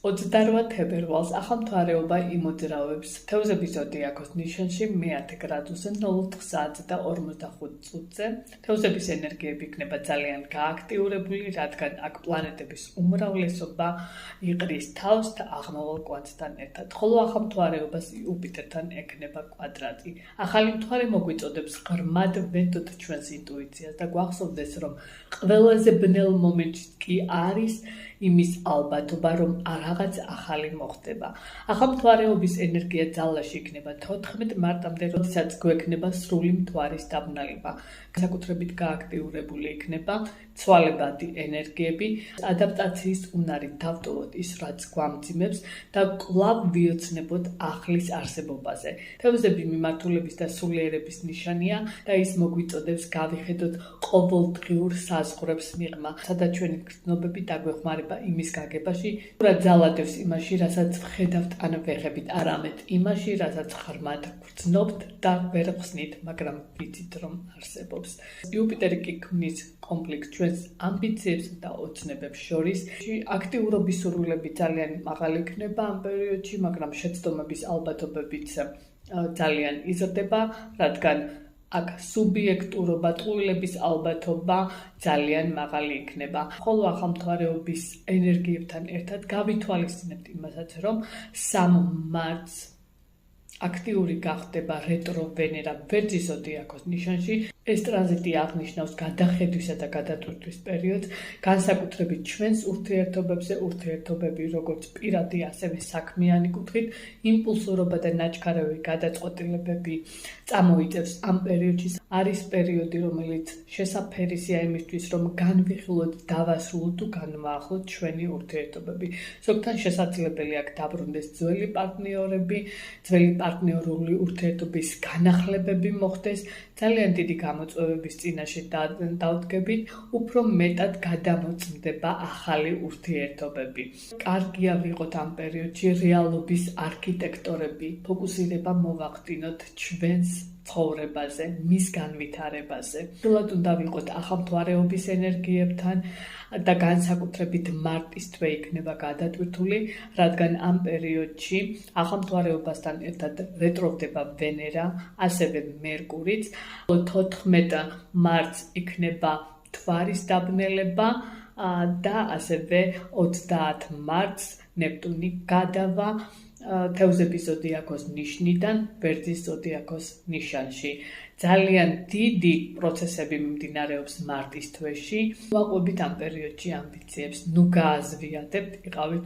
28 თებერვალს ახალმთვარეობა იმოძრავებს თევზების ზოდიაქოს ნიშანში მე-10 გრადუსზე 0 საათზე და 45 წუთზე. თევზების ენერგიები იქნება ძალიან გააქტიურებული, რადგან აქ პლანეტების უმრავლესობა იყრის თავს აღმავალ კვანძთან ერთად, ხოლო ახალმთვარეობას იუპიტერთან ექნება კვადრატი. ახალი მთვარე მოგვიწოდებს ღრმად ვენდოთ ჩვენს ინტუიციას და გვახსოვდეს, რომ ყველაზე ბნელ მომენტში კი არის იმის ალბათობა, რომ რაღაც ახალი მოხდება. ახალმთვარეობის ენერგია ძალაში იქნება 14 მარტამდე, როდესაც გვექნება სრული მთვარის დაბნელება. განსაკუთრებით გააქტიურებული იქნება ცვალებადი ენერგიები, ადაპტაციის უნარი დავტოვოთ ის, რაც გვამძიმებს და კვლავ ვიოცნებოთ ახლის არსებობაზე. თევზები მიმართულების და სულიერების ნიშანია და ის მოგვიწოდებს გავიხედოთ ყოველდღიურ საზღვრებს მიღმა, სადაც ჩვენი გრძნობები დაგვეხმარება იმის გაგებაში, თუ რა ძალადებს იმაში, რასაც ვხედავთ ან ვეღებით, არამედ იმაში, რასაც ღრმად გრძნობთ და ვერ ხსნით, მაგრამ ვიცით, რომ არსებობს. იუპიტერი კი ქმნის კონფლიქტს ჩვენს ამბიციებს და ოცნებებს შორის. აქტიურობის სურვილები ძალიან მაღალი იქნება ამ პერიოდში, მაგრამ შეცდომების ალბათობებიც ძალიან იზრდება, რადგან აქ სუბიექტურობა, ტყუილების ალბათობა ძალიან მაღალი იქნება. ხოლო ახალმთვარეობის ენერგიებთან ერთად გავითვალისწინებთ იმასაც, რომ 3 მარტს აქტიური გახდება რეტრო ვენერა ვერძის ზოდიაქოს ნიშანში. ეს ტრანზიტი აღნიშნავს გადახედვისა და გადატვირთვის პერიოდს, განსაკუთრებით ჩვენს ურთიერთობებზე, ურთიერთობები როგორც პირადი, ასევე საქმიანი კუთხით, იმპულსურობა და ნაჩქარევი გადაწყვეტილებები წამოიწევს ამ პერიოდში. არის პერიოდი, რომელიც შესაფერისია იმისთვის, რომ განვიხილოთ, დავასრულოთ თუ განვაახლოთ ჩვენი ურთიერთობები. ზოგთან შესაძლებელი აქ დაბრუნდეს ძველი პარტნიორები, ძველი პარტნიორული ურთიერთობის განახლებები მოხდეს, ძალიან დიდი გამოწვევების წინაშე დავდგებით, უფრო მეტად გადამოწმდება ახალი ურთიერთობები. კარგია ვიყოთ ამ პერიოდში რეალობის არქიტექტორები, ფოკუსირება მოვახდინოთ ჩვენს ცხოვრებაზე, მის განვითარებაზე. თულად უნდა ვიყოთ ახალმთვარეობის ენერგიებთან და განსაკუთრებით მარტის თვე იქნება გადატვირთული, რადგან ამ პერიოდში ახალმთვარეობასთან ერთად რეტროგდება ვენერა, ასევე მერკურიც. 14 მარტს იქნება მთვარის დაბნელება და ასევე 30 მარტს ნეპტუნი გადავა თევზების ზოდიაქოს ნიშნიდან ვერძის ზოდიაქოს ნიშანში. ძალიან დიდი პროცესები მიმდინარეობს მარტის თვეში. ვაყვებით ამ პერიოდში ამბიციებს, ნუ გააზვიადებთ, იყავით